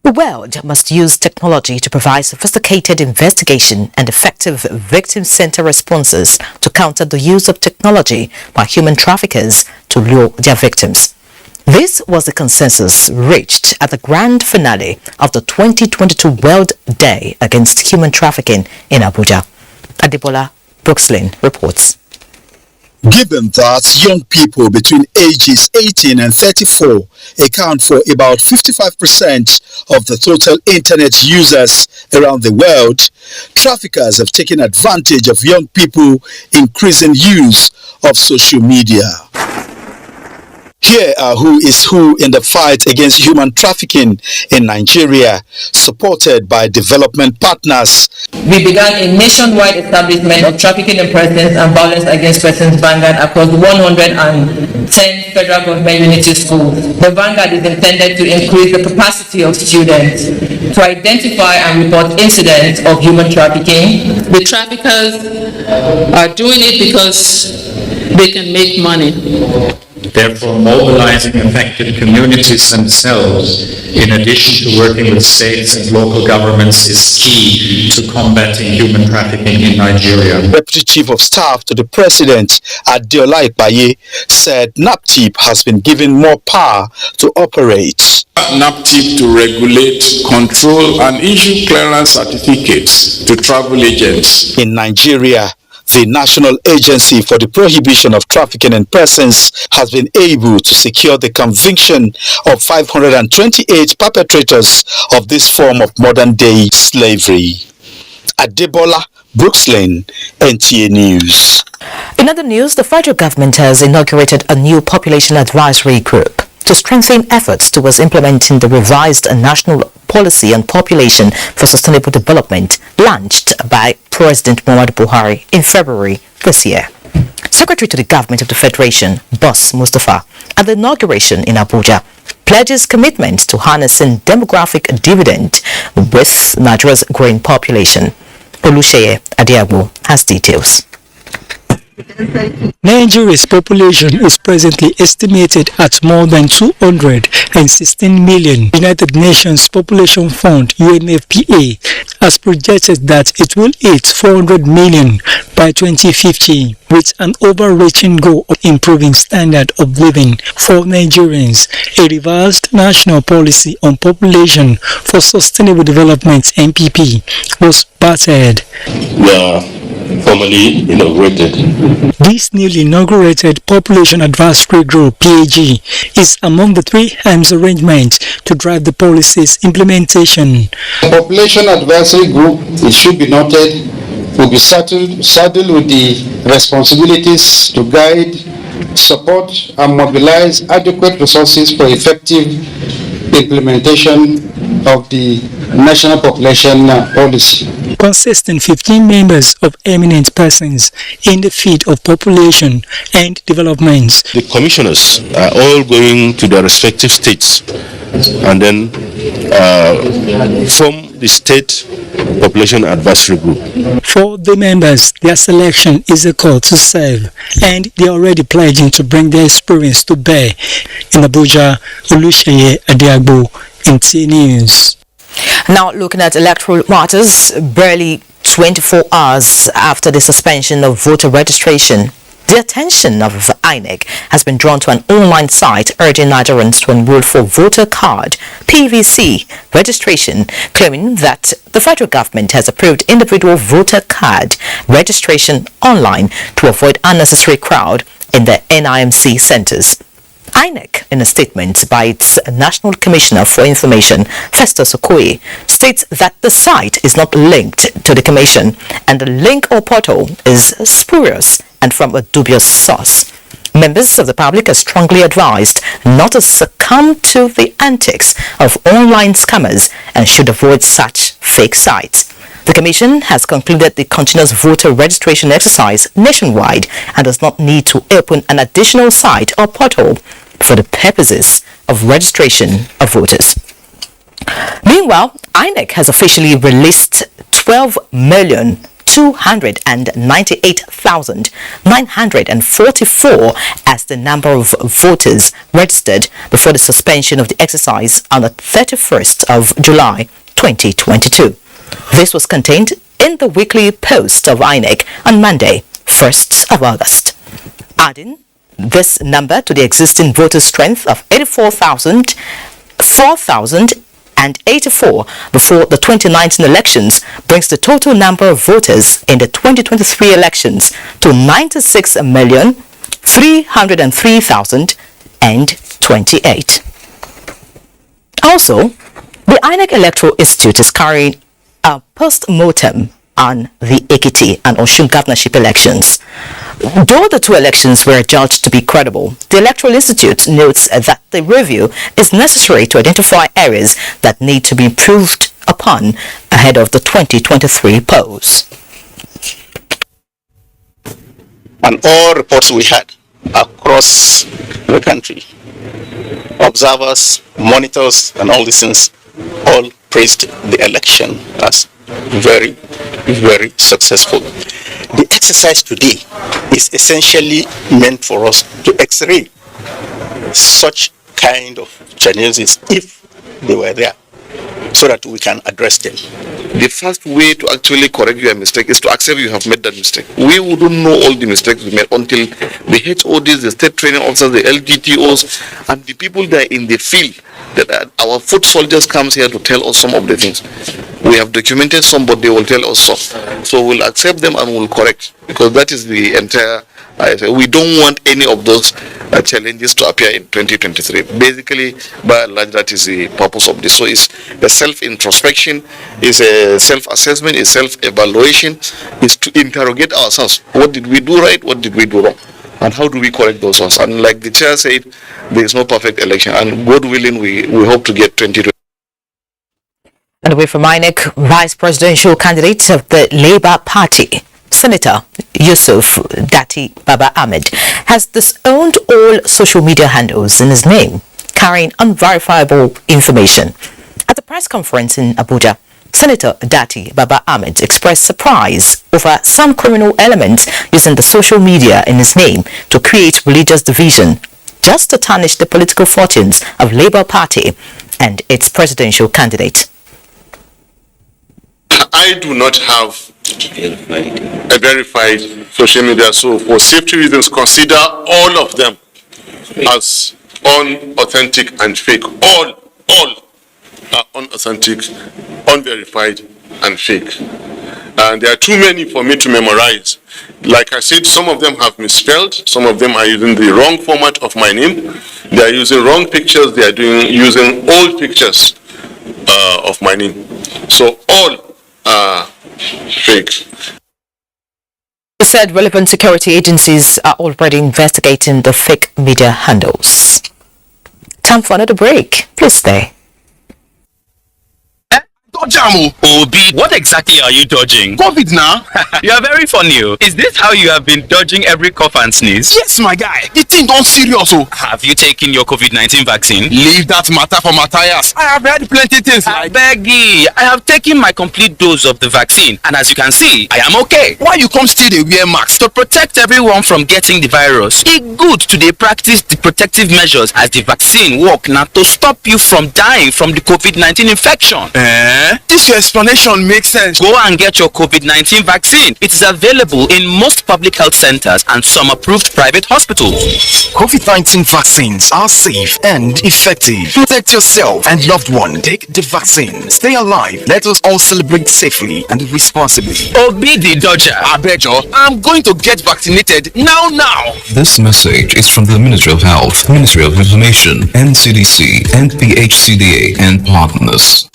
The world must use technology to provide sophisticated investigation and effective victim-centered responses to counter the use of technology by human traffickers to lure their victims. This was the consensus reached at the grand finale of the 2022 World Day Against Human Trafficking in Abuja. Adebola Brookslyn reports. Given that young people between ages 18 and 34 account for about 55% of the total internet users around the world, traffickers have taken advantage of young people increasing use of social media. Here are who is who in the fight against human trafficking in Nigeria, supported by development partners. We began a nationwide establishment of trafficking in persons and violence against persons vanguard across 110 federal government unity schools. The vanguard is intended to increase the capacity of students to identify and report incidents of human trafficking. The traffickers are doing it because they can make money. Therefore, mobilizing affected communities themselves, in addition to working with states and local governments, is key to combating human trafficking in Nigeria. Deputy Chief of Staff to the President, Adeola Ipaye, said NAPTIP has been given more power to operate. NAPTIP to regulate, control, and issue clearance certificates to travel agents. In Nigeria, the National Agency for the Prohibition of Trafficking in Persons has been able to secure the conviction of 528 perpetrators of this form of modern-day slavery. Adebola Brookslyn, NTA News. In other news, the federal government has inaugurated a new population advisory group to strengthen efforts towards implementing the revised national policy on population for sustainable development launched by President Muhammadu Buhari in February this year. Secretary to the Government of the Federation, Boss Mustafa, at the inauguration in Abuja, pledges commitment to harnessing demographic dividend with Nigeria's growing population. Olusheye Adiagbo has details. Nigeria's population is presently estimated at more than 216 million. United Nations Population Fund (UNFPA) has projected that it will hit 400 million by 2050, with an overreaching goal of improving standard of living for Nigerians. A revised national policy on population for sustainable development (NPP) was battered. Formally inaugurated. This newly inaugurated Population Advisory Group (PAG) is among the 3 arms arrangements to drive the policy's implementation. The Population Advisory Group, it should be noted, will be saddled with the responsibilities to guide, support, and mobilize adequate resources for effective implementation of the national population policy. Consisting 15 members of eminent persons in the field of population and development. The commissioners are all going to their respective states and then form the state population advisory group. For the members, their selection is a call to serve, and they are already pledging to bring their experience to bear. In Abuja, Olusheye Adiagbo, NTA News. Now looking at electoral matters, barely 24 hours after the suspension of voter registration The attention of INEC has been drawn to an online site urging Nigerians to enroll for voter card (PVC) registration, claiming that the federal government has approved individual voter card registration online to avoid unnecessary crowd in the NIMC centers. INEC, in a statement by its National Commissioner for Information, Festus Okoye, states that the site is not linked to the Commission and the link or portal is spurious and from a dubious source. Members of the public are strongly advised not to succumb to the antics of online scammers and should avoid such fake sites. The Commission has concluded the continuous voter registration exercise nationwide and does not need to open an additional site or portal for the purposes of registration of voters. Meanwhile, INEC has officially released 12,298,944 as the number of voters registered before the suspension of the exercise on the 31st of July 2022. This was contained in the weekly post of INEC on Monday, 1st of August. Adding this number to the existing voter strength of 4,084 before the 2019 elections brings the total number of voters in the 2023 elections to 96,303,028. Also, the INEC Electoral Institute is carrying a post-mortem on the Ekiti and Osun governorship elections. Though the two elections were judged to be credible, the Electoral Institute notes that the review is necessary to identify areas that need to be improved upon ahead of the 2023 polls. And all reports we had across the country, observers, monitors, and all these things, all praised the election as very, very successful. The exercise today is essentially meant for us to x-ray such kind of challenges if they were there, so that we can address them. The first way to actually correct your mistake is to accept you have made that mistake. We wouldn't know all the mistakes we made until the HODs, the state training officers, the LGTOs, and the people that are in the field, that our foot soldiers comes here to tell us some of the things. We have documented some, but they will tell us some. So we'll accept them and we'll correct, because that is the entire. We don't want any of those challenges to appear in 2023. Basically, by and large, that is the purpose of this. So it's a self-introspection, it's a self-assessment, it's self-evaluation, it's to interrogate ourselves. What did we do right? What did we do wrong? And how do we correct those ones? And like the chair said, there is no perfect election. And God willing, we hope to get 2020. And away from INEC, Vice Presidential candidate of the Labour Party, Senator Yusuf Datti Baba Ahmed, has disowned all social media handles in his name, carrying unverifiable information. At the press conference in Abuja, Senator Datti Baba Ahmed expressed surprise over some criminal elements using the social media in his name to create religious division, just to tarnish the political fortunes of Labour Party and its presidential candidate. I do not have a verified social media, so for safety reasons, consider all of them as unauthentic and fake. All are unauthentic, unverified, and fake. And there are too many for me to memorize. Like I said, some of them have misspelled, some of them are using the wrong format of my name, they are using wrong pictures, they are using old pictures of my name. So all fake. He said relevant security agencies are already investigating the fake media handles. Time for another break. Please stay. Obi, what exactly are you dodging? COVID now. You are very funny. Is this how you have been dodging every cough and sneeze? Yes, my guy. The thing don't serious. Have you taken your COVID-19 vaccine? Leave that matter for Matthias. I have heard plenty things like... Beggy, I have taken my complete dose of the vaccine, and as you can see, I am okay. Why you come still dey wear mask? To protect everyone from getting the virus. It's good to dey practice the protective measures as the vaccine work now to stop you from dying from the COVID-19 infection. This your explanation makes sense. Go and get your COVID-19 vaccine. It is available in most public health centers and some approved private hospitals. COVID-19 vaccines are safe and effective. Protect yourself and loved one. Take the vaccine. Stay alive. Let us all celebrate safely and responsibly. Obi the Dodger. Abejo, I'm going to get vaccinated now. This message is from the Ministry of Health, Ministry of Information, NCDC, NPHCDA, and partners.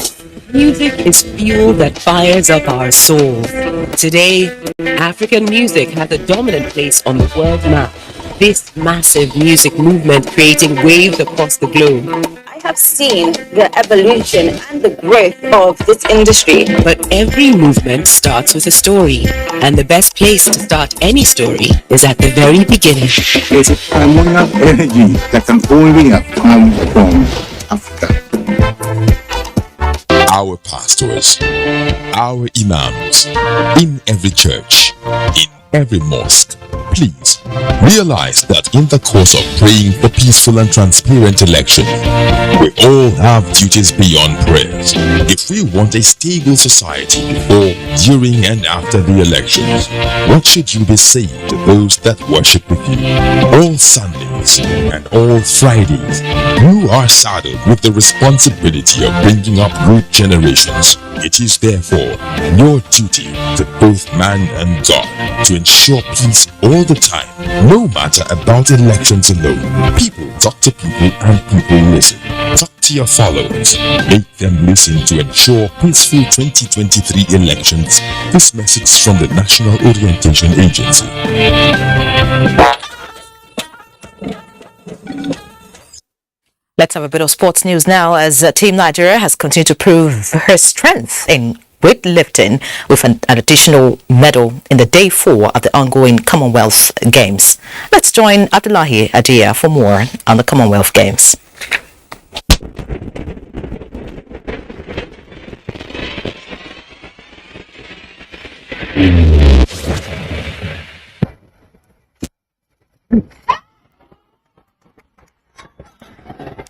Music is fuel that fires up our souls. Today, African music has a dominant place on the world map. This massive music movement creating waves across the globe. I have seen the evolution and the growth of this industry. But every movement starts with a story, and the best place to start any story is at the very beginning. There's a hormonal energy that can only have come from Africa. Our pastors, our imams, in every church, in every mosque, please realize that in the course of praying for peaceful and transparent elections, we all have duties beyond prayers. If we want a stable society before, during, and after the elections, what should you be saying to those that worship with you? All Sundays and all Fridays, you are saddled with the responsibility of bringing up good generations. It is therefore your duty to both man and God to ensure peace all the time, no matter about elections alone. People talk to people and people listen. Talk to your followers. Make them listen to ensure peaceful 2023 elections. This message from the National Orientation Agency. Let's have a bit of sports news now, as Team Nigeria has continued to prove her strength in weightlifting with an additional medal in the day 4 of the ongoing Commonwealth Games. Let's join Abdullahi Adia for more on the Commonwealth Games.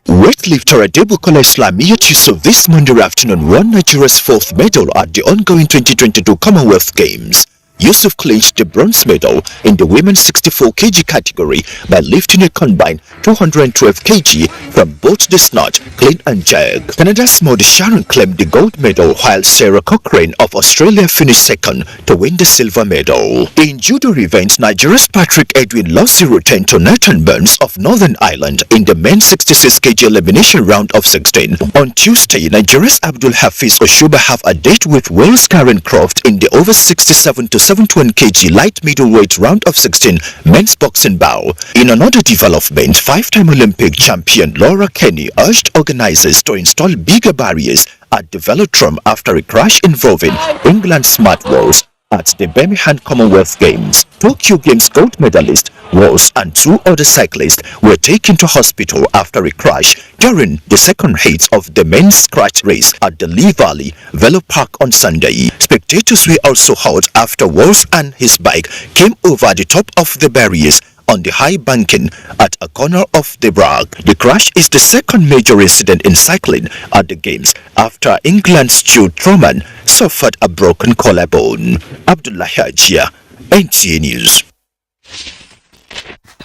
Weightlifter Adebukola Islamiyat Yusuf this Monday afternoon won Nigeria's 4th medal at the ongoing 2022 Commonwealth Games. Yusuf clinched the bronze medal in the women's 64 kg category by lifting a combined 212 kg from both the snatch, clean and jerk. Canada's Modi Sharon claimed the gold medal, while Sarah Cochrane of Australia finished second to win the silver medal. In judo events, Nigeria's Patrick Edwin lost 0-10 to Nathan Burns of Northern Ireland in the men's 66 kg elimination round of 16. On Tuesday, Nigeria's Abdul Hafiz Oshuba have a date with Wales Karen Croft in the over 67 to 71 kg light middleweight round of 16 men's boxing bout. In another development, 5-time Olympic champion Laura Kenny urged organizers to install bigger barriers at the velodrome after a crash involving England's Smart Walls at the Birmingham Commonwealth Games. Tokyo Games gold medalist Walls and 2 other cyclists were taken to hospital after a crash during the second heat of the men's scratch race at the Lee Valley Velo Park on Sunday. Spectators were also hurt after Walls and his bike came over the top of the barriers on the high banking at a corner of the track. The crash is the second major incident in cycling at the Games after England's Jude Truman suffered a broken collarbone. Abdullah Hajia, NTA News.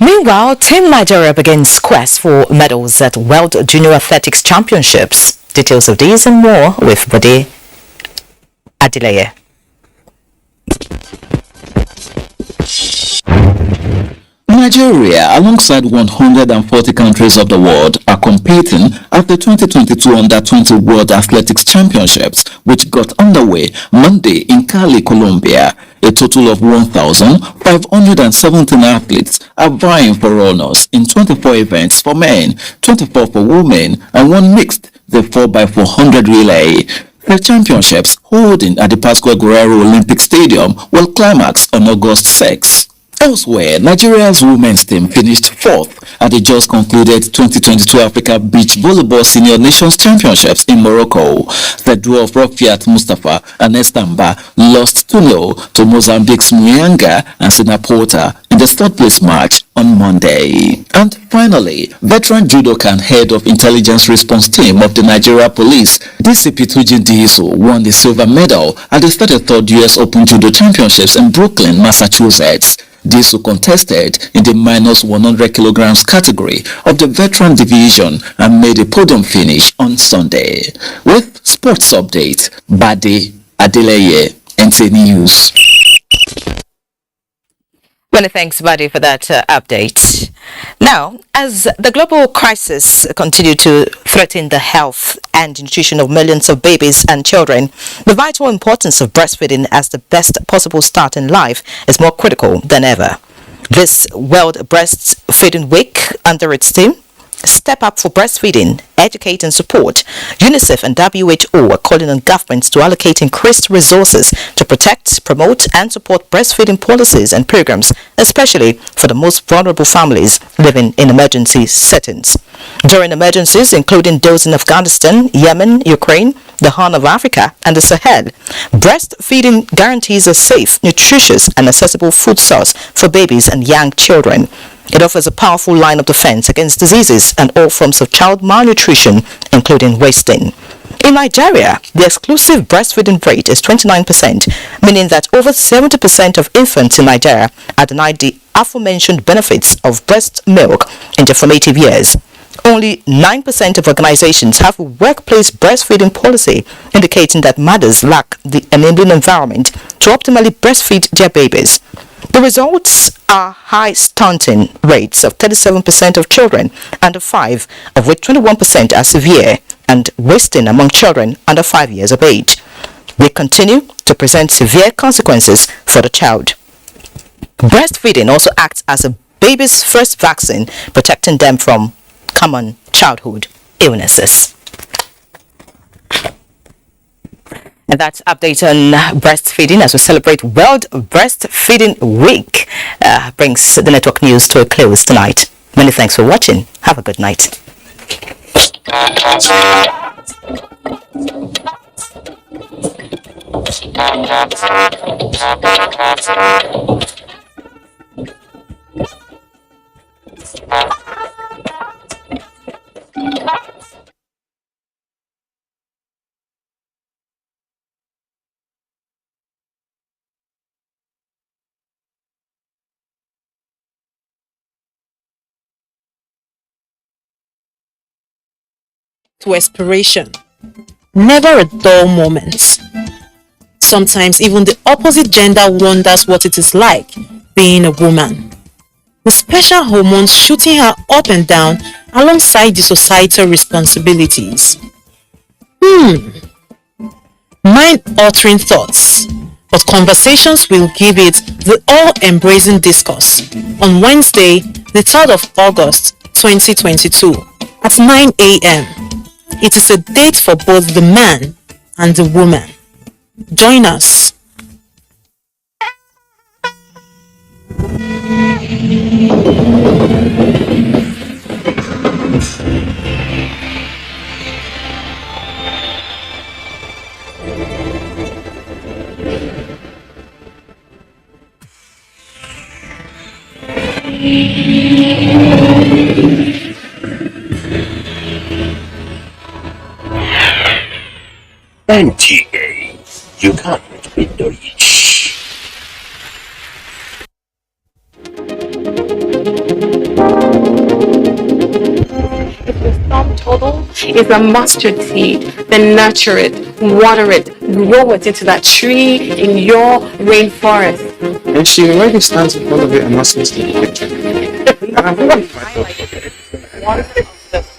Meanwhile, Team Nigeria begins quest for medals at World Junior Athletics Championships. Details of these and more with Bode Adeleye. Nigeria, alongside 140 countries of the world, are competing at the 2022 Under-20 World Athletics Championships, which got underway Monday in Cali, Colombia. A total of 1,517 athletes are vying for honors in 24 events for men, 24 for women, and 1 mixed, the 4x400 relay. The championships, holding at the Pascual Guerrero Olympic Stadium, will climax on August 6. Elsewhere, Nigeria's women's team finished fourth at the just concluded 2022 Africa Beach Volleyball Senior Nations Championships in Morocco. The duo of Rofiat Mustafa and Estamba lost 2-0 to Mozambique's Muyanga and Sina Porter in the third place match on Monday. And finally, veteran judoka and head of intelligence response team of the Nigeria Police, DCP Tuji Diiso, won the silver medal at the 33rd US Open Judo Championships in Brooklyn, Massachusetts. Diiso contested in the minus 100 kilograms category of the veteran division and made a podium finish on Sunday. With sports update, Bade Adeleye, NTA News. Many thanks, Buddy, for that update. Now, as the global crisis continues to threaten the health and nutrition of millions of babies and children, the vital importance of breastfeeding as the best possible start in life is more critical than ever. This World Breastfeeding Week, under its theme, Step Up for Breastfeeding, Educate and Support, UNICEF and WHO are calling on governments to allocate increased resources to protect, promote and support breastfeeding policies and programs, especially for the most vulnerable families living in emergency settings. During emergencies, including those in Afghanistan, Yemen, Ukraine, the Horn of Africa and the Sahel, breastfeeding guarantees a safe, nutritious and accessible food source for babies and young children. It offers a powerful line of defense against diseases and all forms of child malnutrition, including wasting. In Nigeria, the exclusive breastfeeding rate is 29%, meaning that over 70% of infants in Nigeria are denied the aforementioned benefits of breast milk in their formative years. Only 9% of organizations have a workplace breastfeeding policy, indicating that mothers lack the enabling environment to optimally breastfeed their babies. The results are high stunting rates of 37% of children under 5, of which 21% are severe, and wasting among children under 5 years of age. They continue to present severe consequences for the child. Breastfeeding also acts as a baby's first vaccine, protecting them from common childhood illnesses. And that's update on breastfeeding as we celebrate World Breastfeeding Week. Brings the network news to a close tonight. Many thanks for watching. Have a good night. To expiration. Never a dull moment. Sometimes even the opposite gender wonders what it is like being a woman. With special hormones shooting her up and down alongside the societal responsibilities. Mind-altering thoughts, but conversations will give it the all-embracing discourse on Wednesday, the 3rd of August, 2022 at 9 a.m. It is a date for both the man and the woman. Join us. NTA, you can't beat the rich. If the sum total is a mustard seed, then nurture it, water it, grow it into that tree in your rainforest. And she already stands in front of it and listens to the picture. And I'm really highlighted one of the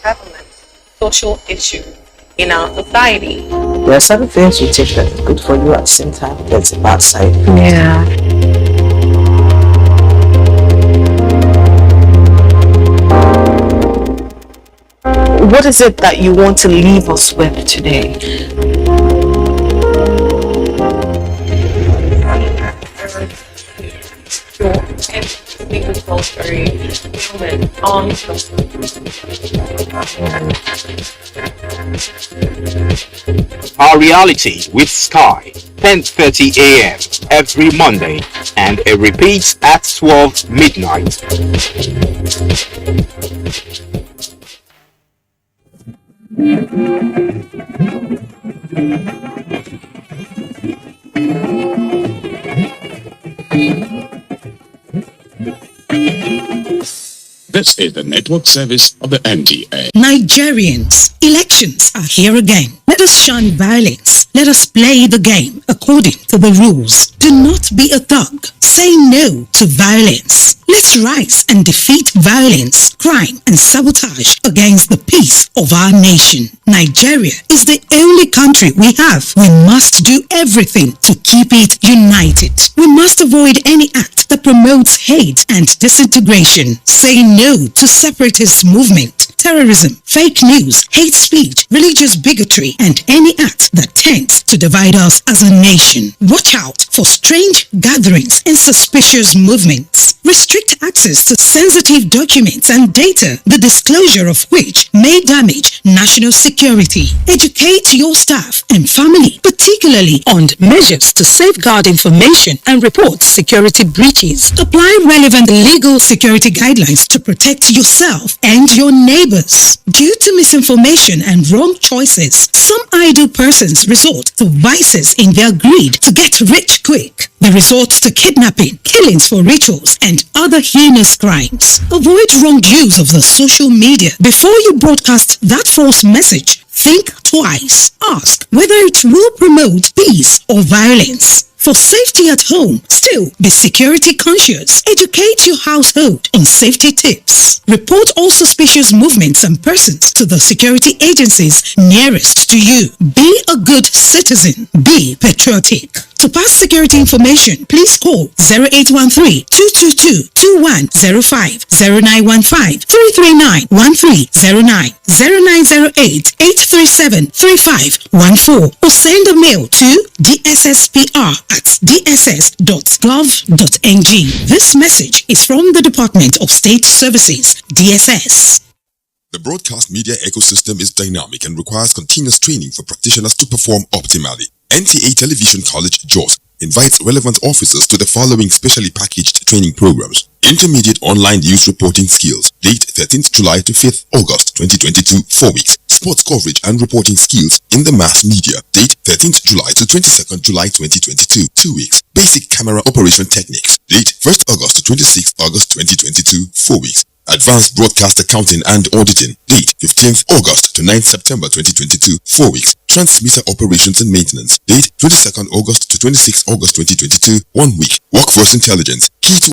prevalent social issues in our society. There are certain things you take that is good for you, at the same time there's a bad side. Yeah. What is it that you want to leave us with today? Sure. legal compulsory moment on Our reality with Sky, 10:30 a.m. every Monday, and it repeats at 12 midnight. This is the network service of the NTA. Nigerians, elections are here again. Let us shun violence. Let us play the game according to the rules. Do not be a thug. Say no to violence. Let's rise and defeat violence, crime, and sabotage against the peace of our nation. Nigeria is the only country we have. We must do everything to keep it united. We must avoid any act that promotes hate and disintegration. Say no to separatist movement, terrorism, fake news, hate speech, religious bigotry, and any act that tends to divide us as a nation. Watch out for strange gatherings and suspicious movements. Restrict access to sensitive documents and data, the disclosure of which may damage national security. Educate your staff and family, particularly on measures to safeguard information and report security breaches. Apply relevant legal security guidelines to protect yourself and your neighbors. Due to misinformation and wrong choices, some idle persons resort to vices in their greed to get rich quick. They resort to kidnapping, killings for rituals, and other heinous crimes. Avoid wrong use of the social media. Before you broadcast that false message, think twice. Ask whether it will promote peace or violence. For safety at home, still be security conscious. Educate your household on safety tips. Report all suspicious movements and persons to the security agencies nearest to you. Be a good citizen. Be patriotic. To pass security information, please call 0813-222-2105, 0915-339-1309, 0908-837-3514, or send a mail to dssPR@dss.gov.ng. This message is from the Department of State Services, DSS. The broadcast media ecosystem is dynamic and requires continuous training for practitioners to perform optimally. NTA Television College, JOS, invites relevant officers to the following specially packaged training programs. Intermediate Online News Reporting Skills, date 13th July to 5th August 2022, 4 weeks. Sports Coverage and Reporting Skills in the Mass Media, date 13th July to 22nd July 2022, 2 weeks. Basic Camera Operation Techniques, date 1st August to 26th August 2022, 4 weeks. Advanced Broadcast Accounting and Auditing, date 15th August to 9th September 2022, 4 weeks. Transmitter Operations and Maintenance, date 22nd August to 26th August 2022, 1 week. Workforce Intelligence, key to